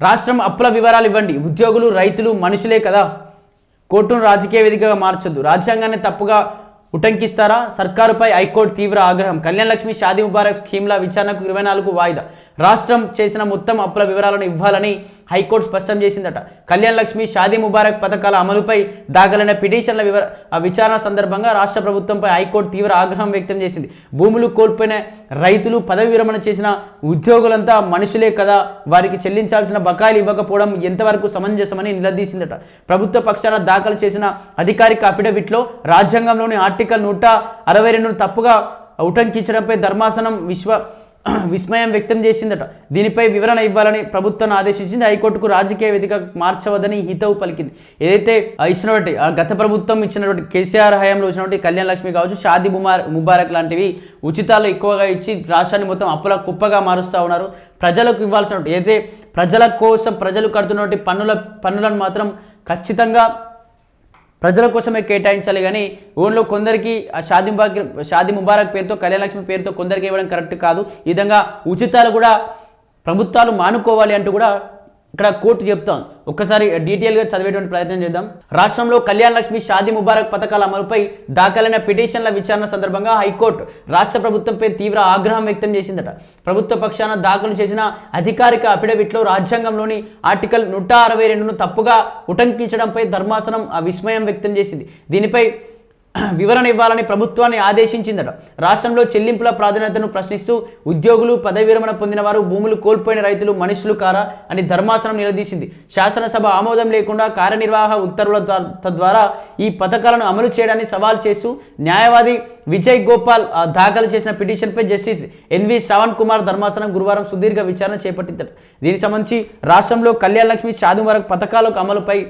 రాష్ట్రం అప్పుల వివరాలు ఇవ్వండి. ఉద్యోగులు, రైతులు మనుషులే కదా. కోర్టును రాజకీయ వేదికగా మార్చొద్దు. రాజ్యాంగాన్ని తప్పుగా ఉటంకిస్తారా? సర్కారుపై హైకోర్టు తీవ్ర ఆగ్రహం. కళ్యాణ్ లక్ష్మి, షాదీ ముబారక్ స్కీమ్ల విచారణకు 24 వాయిదా. రాష్ట్రం చేసిన మొత్తం అప్పుల వివరాలను ఇవ్వాలని హైకోర్టు స్పష్టం చేసిందట. కళ్యాణ్ లక్ష్మి, షాదీ ముబారక్ పథకాల అమలుపై దాఖలైన పిటిషన్ల విచారణ సందర్భంగా రాష్ట్ర ప్రభుత్వంపై హైకోర్టు తీవ్ర ఆగ్రహం వ్యక్తం చేసింది. భూములు కోల్పోయిన రైతులు, పదవి విరమణ చేసిన ఉద్యోగులంతా మనుషులే కదా, వారికి చెల్లించాల్సిన బకాయిలు ఇవ్వకపోవడం ఎంతవరకు సమంజసమని నిలదీసిందట. ప్రభుత్వ పక్షాన దాఖలు చేసిన అధికారిక అఫిడవిట్లో రాజ్యాంగంలోని ఆర్టికల్ 162ను తప్పుగా ఉటంకించడంపై ధర్మాసనం విస్మయం వ్యక్తం చేసిందట. దీనిపై వివరణ ఇవ్వాలని ప్రభుత్వాన్ని ఆదేశించింది. హైకోర్టుకు రాజకీయ వేదిక మార్చవద్దని హితవు పలికింది. ఏదైతే ఇచ్చినటువంటి గత ప్రభుత్వం ఇచ్చినటువంటి కేసీఆర్ హయాంలో వచ్చినటువంటి కళ్యాణ్ లక్ష్మి కావచ్చు, షాదీ ముబారక్ లాంటివి ఉచితాలు ఎక్కువగా ఇచ్చి రాష్ట్రాన్ని మొత్తం అప్పుల కుప్పగా మారుస్తూ ఉన్నారు. ప్రజలకు ఇవ్వాల్సినటువంటి ఏదైతే ప్రజల కోసం ప్రజలు కడుతున్నటువంటి పన్నులను మాత్రం ఖచ్చితంగా ప్రజల కోసమే కేటాయించాలి. కానీ ఓన్లో కొందరికి షాదీ ముబారక్ పేరుతో, కళ్యాణ్ లక్ష్మి పేరుతో కొందరికి ఇవ్వడం కరెక్ట్ కాదు. ఈ విధంగా ఉచితాలు కూడా ప్రభుత్వాలు మానుకోవాలి అంటూ కూడా ఇక్కడ కోర్టు చెప్తాం. ఒక్కసారి డీటెయిల్గా చదివేటువంటి ప్రయత్నం చేద్దాం. రాష్ట్రంలో కళ్యాణ్ లక్ష్మి, షాదీ ముబారక్ పథకాల అమలుపై దాఖలైన పిటిషన్ల విచారణ సందర్భంగా హైకోర్టు రాష్ట్ర ప్రభుత్వంపై తీవ్ర ఆగ్రహం వ్యక్తం చేసిందట. ప్రభుత్వ పక్షాన దాఖలు చేసిన అధికారిక అఫిడవిట్లో రాజ్యాంగంలోని ఆర్టికల్ 162ను తప్పుగా ఉటంకించడంపై ధర్మాసనం విస్మయం వ్యక్తం చేసింది. దీనిపై వివరణ ఇవ్వాలని ప్రభుత్వాన్ని ఆదేశించిందట. రాష్ట్రంలో చెల్లింపుల ప్రాధాన్యతను ప్రశ్నిస్తూ ఉద్యోగులు, పదవి విరమణ పొందిన వారు, భూములు కోల్పోయిన రైతులు మనుషులు కారా అని ధర్మాసనం నిలదీసింది. శాసనసభ ఆమోదం లేకుండా కార్యనిర్వాహక ఉత్తర్వుల ద్వారా ఈ పథకాలను అమలు చేయడాన్ని సవాల్ చేస్తూ న్యాయవాది విజయ్ గోపాల్ దాఖలు చేసిన పిటిషన్పై జస్టిస్ ఎన్వి శ్రవణ్ కుమార్ ధర్మాసనం గురువారం సుదీర్ఘ విచారణ చేపట్టిందట. దీనికి సంబంధించి రాష్ట్రంలో కళ్యాణ్ లక్ష్మి, షాదీ ముబారక్ పథకాలకు అమలుపై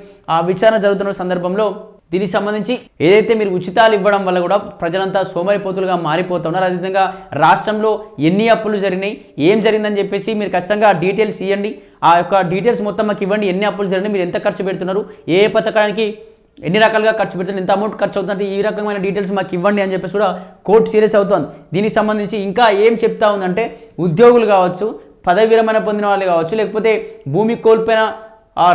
విచారణ జరుగుతున్న సందర్భంలో దీనికి సంబంధించి ఏదైతే మీరు ఉచితాలు ఇవ్వడం వల్ల కూడా ప్రజలంతా సోమరిపోతులుగా మారిపోతున్నారు. అదేవిధంగా రాష్ట్రంలో ఎన్ని అప్పులు జరిగినాయి, ఏం జరిగిందని చెప్పేసి మీరు ఖచ్చితంగా డీటెయిల్స్ ఇవ్వండి. ఆ యొక్క డీటెయిల్స్ మొత్తం మాకు ఇవ్వండి. ఎన్ని అప్పులు జరిగినాయి, మీరు ఎంత ఖర్చు పెడుతున్నారు, ఏ పథకానికి ఎన్ని రకాలుగా ఖర్చు పెడుతున్నారు, ఎంత అమౌంట్ ఖర్చు అవుతుందంటే ఈ రకమైన డీటెయిల్స్ మాకు ఇవ్వండి అని చెప్పేసి కూడా కోర్టు సీరియస్ అవుతుంది. దీనికి సంబంధించి ఇంకా ఏం చెప్తా ఉందంటే ఉద్యోగులు కావచ్చు, పదవి విరమణ పొందిన వాళ్ళు కావచ్చు, లేకపోతే భూమి కోల్పోయిన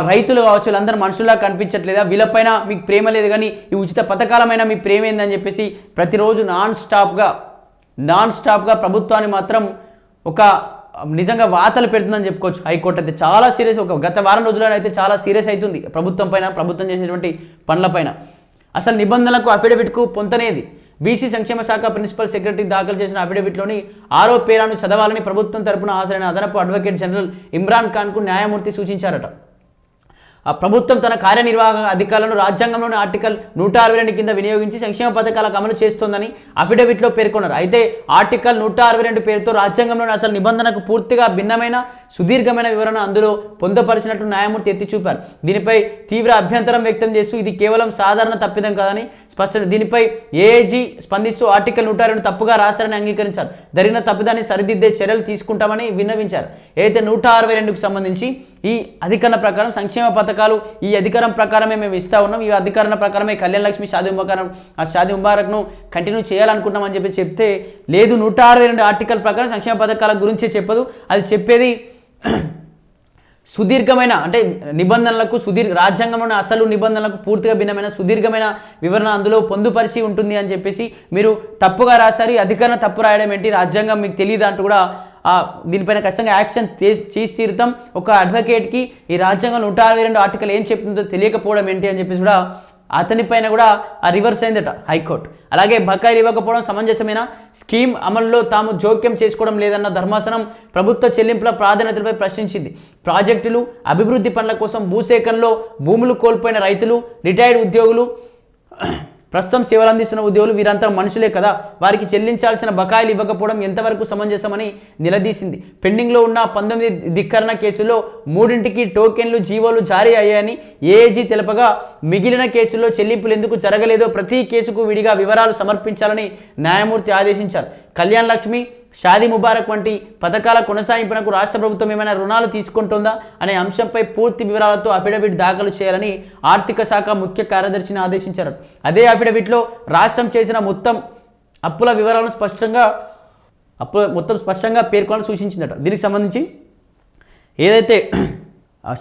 రైతులు కావచ్చు, వీళ్ళందరూ మనుషుల్లా కనిపించట్లేదా, వీళ్ళపైన మీకు ప్రేమ లేదు కానీ ఈ ఉచిత పథకాలమైన మీ ప్రేమ ఏందని చెప్పేసి ప్రతిరోజు నాన్ స్టాప్గా ప్రభుత్వాన్ని మాత్రం ఒక నిజంగా వాతలు పెడుతుందని చెప్పుకోవచ్చు. హైకోర్టు అయితే చాలా సీరియస్, ఒక గత వారం రోజుల్లో అయితే చాలా సీరియస్ అవుతుంది ప్రభుత్వం పైన, ప్రభుత్వం చేసేటువంటి పనులపైన. అసలు నిబంధనలకు అఫిడవిట్కు పొంతనేది. బీసీ సంక్షేమ శాఖ ప్రిన్సిపల్ సెక్రటరీ దాఖలు చేసిన అఫిడవిట్లోని 6వ పేరాను చదవాలని ప్రభుత్వం తరపున హాజరైన అదనపు అడ్వకేట్ జనరల్ ఇమ్రాన్ ఖాన్కు న్యాయమూర్తి సూచించారట. ప్రభుత్వం తన కార్యనిర్వాహక అధికారులను రాజ్యాంగంలోని ఆర్టికల్ 162 కింద వినియోగించి సంక్షేమ పథకాలకు అమలు చేస్తోందని అఫిడవిట్లో పేర్కొన్నారు. అయితే ఆర్టికల్ 162 పేరుతో రాజ్యాంగంలోని అసలు నిబంధనకు పూర్తిగా భిన్నమైన సుదీర్ఘమైన వివరణ అందులో పొందుపరిచినట్టు న్యాయమూర్తి ఎత్తి చూపారు. దీనిపై తీవ్ర అభ్యంతరం వ్యక్తం చేస్తూ ఇది కేవలం సాధారణ తప్పిదం కాదని స్పష్టం. దీనిపై ఏఏజీ స్పందిస్తూ ఆర్టికల్ 162 తప్పుగా రాశారని అంగీకరించారు. జరిగిన తప్పిదాన్ని సరిదిద్దే చర్యలు తీసుకుంటామని విన్నవించారు. అయితే 162కు సంబంధించి ఈ అధికరణ ప్రకారం సంక్షేమ పథకాలు ఈ అధికారం ప్రకారమే మేము ఇస్తా ఉన్నాం, ఈ అధికరణ ప్రకారమే కళ్యాణ్ లక్ష్మి, షాదీ ముబారక్ను కంటిన్యూ చేయాలనుకుంటున్నామని చెప్తే లేదు, 162 ఆర్టికల్ ప్రకారం సంక్షేమ పథకాల గురించే చెప్పదు. అది చెప్పేది సుదీర్ఘమైన అంటే నిబంధనలకు రాజ్యాంగంలోని అసలు నిబంధనలకు పూర్తిగా భిన్నమైన సుదీర్ఘమైన వివరణ అందులో పొందుపరిచి ఉంటుంది అని చెప్పేసి మీరు తప్పుగా రాశారు. అధికరణ తప్పు రాయడం ఏంటి, రాజ్యాంగం మీకు తెలియదు అంటూ కూడా దీనిపైన ఖచ్చితంగా యాక్షన్ చేసి తీరుతాం. ఒక అడ్వకేట్కి ఈ రాజ్యాంగం 162 ఆర్టికల్ ఏం చెప్తుందో తెలియకపోవడం ఏంటి అని చెప్పేసి కూడా అతనిపైన కూడా రివర్స్ అయిందట హైకోర్టు. అలాగే బకాయిలు ఇవ్వకపోవడం సమంజసమైన, స్కీమ్ అమలులో తాము జోక్యం చేసుకోవడం లేదన్న ధర్మాసనం ప్రభుత్వ చెల్లింపుల ప్రాధాన్యతలపై ప్రశ్నించింది. ప్రాజెక్టులు, అభివృద్ధి పనుల కోసం భూసేకరణలో భూములు కోల్పోయిన రైతులు, రిటైర్డ్ ఉద్యోగులు, ప్రస్తుతం సేవలు అందిస్తున్న ఉద్యోగులు వీరంతా మనుషులే కదా, వారికి చెల్లించాల్సిన బకాయిలు ఇవ్వకపోవడం ఎంతవరకు సమంజసమని నిలదీసింది. పెండింగ్లో ఉన్న 19 ధిక్కరణ కేసుల్లో 3ంటికి టోకెన్లు, జీవోలు జారీ అయ్యాయని ఏఏజీ తెలపగా మిగిలిన కేసుల్లో చెల్లింపులు ఎందుకు జరగలేదో ప్రతి కేసుకు విడిగా వివరాలు సమర్పించాలని న్యాయమూర్తి ఆదేశించారు. కళ్యాణ్ లక్ష్మి, షాదీ ముబారక్ వంటి పథకాల కొనసాగింపునకు రాష్ట్ర ప్రభుత్వం ఏమైనా రుణాలు తీసుకుంటుందా అనే అంశంపై పూర్తి వివరాలతో అఫిడవిట్ దాఖలు చేయాలని ఆర్థిక శాఖ ముఖ్య కార్యదర్శిని ఆదేశించారు. అదే అఫిడవిట్లో రాష్ట్రం చేసిన మొత్తం అప్పుల వివరాలను స్పష్టంగా పేర్కొనాలని సూచించిందట. దీనికి సంబంధించి ఏదైతే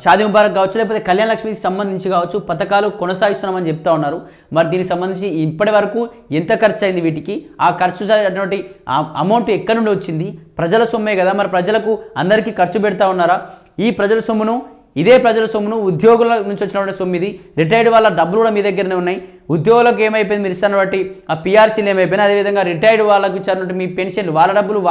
షాదీ ముబారక్ కావచ్చు, లేకపోతే కళ్యాణ లక్ష్మికి సంబంధించి కావచ్చు పథకాలు కొనసాగిస్తున్నామని చెప్తా ఉన్నారు. మరి దీనికి సంబంధించి ఇప్పటి వరకు ఎంత ఖర్చు అయింది, వీటికి ఆ ఖర్చు అటువంటి అమౌంట్ ఎక్కడి నుండి వచ్చింది? ప్రజల సొమ్మే కదా, మరి ప్రజలకు అందరికీ ఖర్చు పెడతా ఉన్నారా? ఈ ప్రజల సొమ్మును, ఇదే ప్రజల సొమ్మును ఉద్యోగుల నుంచి వచ్చినటువంటి సొమ్ము ఇది. రిటైర్డ్ వాళ్ళ డబ్బులు కూడా మీ దగ్గరనే ఉన్నాయి. ఉద్యోగులకు ఏమైపోయింది మీరు ఇస్తాను బట్టి, ఆ పీఆర్సీలు ఏమైపోయినాయి, అదేవిధంగా రిటైర్డ్ వాళ్ళకి ఇచ్చినటువంటి మీ పెన్షన్లు, వాళ్ళ డబ్బులు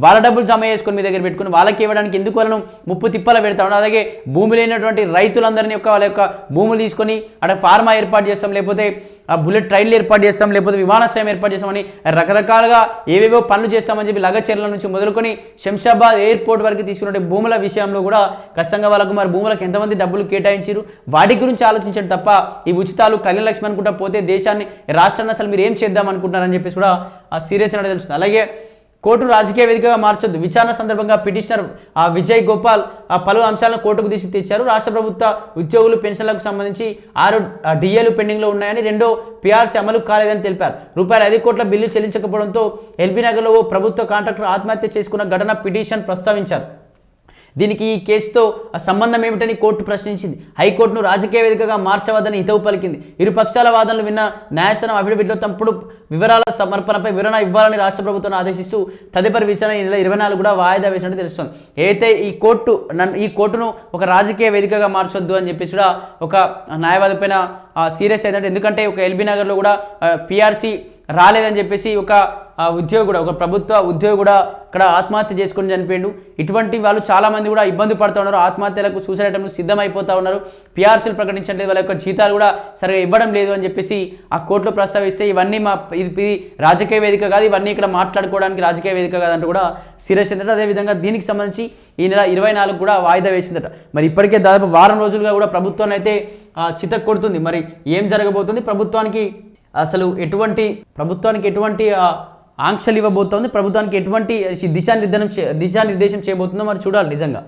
వాళ్ళ డబ్బులు జమ చేసుకొని మీ దగ్గర పెట్టుకుని వాళ్ళకి ఇవ్వడానికి ఎందుకు వాళ్ళను ముప్పు తిప్పల పెడతా ఉన్నారు? అలాగే భూమి లేనటువంటి రైతులందరినీ వాళ్ళ యొక్క భూములు తీసుకొని అక్కడ ఫార్మా ఏర్పాటు చేస్తాం, లేకపోతే ఆ బుల్లెట్ ట్రైన్లు ఏర్పాటు చేస్తాం, లేకపోతే విమానాశ్రయం ఏర్పాటు చేస్తామని రకరకాలుగా ఏవేవో పనులు చేస్తామని చెప్పి లగచర్ల నుంచి మొదలుకొని శంషాబాద్ ఎయిర్పోర్ట్ వరకు తీసుకున్న భూముల విషయంలో కూడా ఖచ్చితంగా వాళ్ళకు మరి భూములకు ఎంతమంది డబ్బులు కేటాయించారు, వాటి గురించి ఆలోచించండి తప్ప ఈ ఉచితాలు కళ్యాణ లక్ష్మి అనుకుంటా పోతే దేశాన్ని, రాష్ట్రాన్ని అసలు మీరు ఏం చేద్దాం అనుకుంటున్నారని చెప్పేసి కూడా ఆ సీరియస్ అనేది తెలుస్తుంది. అలాగే కోర్టు రాజకీయ వేదికగా మార్చొద్దు. విచారణ సందర్భంగా పిటిషనర్ విజయ్ గోపాల్ పలు అంశాలను కోర్టుకు తెచ్చారు. రాష్ట్ర ప్రభుత్వ ఉద్యోగులు పెన్షన్లకు సంబంధించి 6 డిఏలు పెండింగ్లో ఉన్నాయని, 2 పీఆర్సీ అమలు కాలేదని తెలిపారు. ₹5 కోట్ల బిల్లు చెల్లించకపోవడంతో ఎల్బీ నగర్లో ఓ ప్రభుత్వ కాంట్రాక్టర్ ఆత్మహత్య చేసుకున్న ఘటన పిటిషన్ ప్రస్తావించారు. దీనికి ఈ కేసుతో సంబంధం ఏమిటని కోర్టు ప్రశ్నించింది. హైకోర్టును రాజకీయ వేదికగా మార్చవద్దని హితవు పలికింది. ఇరు పక్షాల వాదనలు విన్న న్యాయస్థానం అఫిడవిట్లో తప్పుడు వివరాల సమర్పణపై వివరణ ఇవ్వాలని రాష్ట్ర ప్రభుత్వాన్ని ఆదేశిస్తూ తదుపరి విచారణ ఈ నెల 24 కూడా వాయిదా వేసినట్టు తెలుస్తుంది. అయితే ఈ కోర్టును ఒక రాజకీయ వేదికగా మార్చొద్దు అని చెప్పేసి కూడా ఒక న్యాయవాది పైన సీరియస్ అయిందంటే, ఎందుకంటే ఒక ఎల్బీ నగర్లో కూడా పీఆర్సీ రాలేదని చెప్పేసి ఒక ఉద్యోగి ఒక ప్రభుత్వ ఉద్యోగి కూడా ఇక్కడ ఆత్మహత్య చేసుకుని చనిపోయిండు. ఇటువంటి వాళ్ళు చాలామంది కూడా ఇబ్బంది పడుతూ ఉన్నారు, ఆత్మహత్యలకు సూసైడ్ అటెంప్ట్ సిద్ధమైపోతూ ఉన్నారు. పీఆర్సీలు ప్రకటించట్లేదు, వాళ్ళ యొక్క జీతాలు కూడా సరిగా ఇవ్వడం లేదు అని చెప్పేసి ఆ కోర్టులో ప్రస్తావిస్తే ఇవన్నీ ఇది రాజకీయ వేదిక కాదు, ఇవన్నీ ఇక్కడ మాట్లాడుకోవడానికి రాజకీయ వేదిక కాదంటూ కూడా సీరియస్ అయిందట. అదేవిధంగా దీనికి సంబంధించి ఈ నెల 24 కూడా వాయిదా వేసిందట. మరి ఇప్పటికే దాదాపు వారం రోజులుగా కూడా ప్రభుత్వాన్ని అయితే చితక్ కొడుతుంది. మరి ఏం జరగబోతుంది, ప్రభుత్వానికి ఎటువంటి ఆంక్షలు ఇవ్వబోతోంది, ప్రభుత్వానికి ఎటువంటి దిశానిర్దేశం చేయబోతుందో మరి చూడాలి నిజంగా.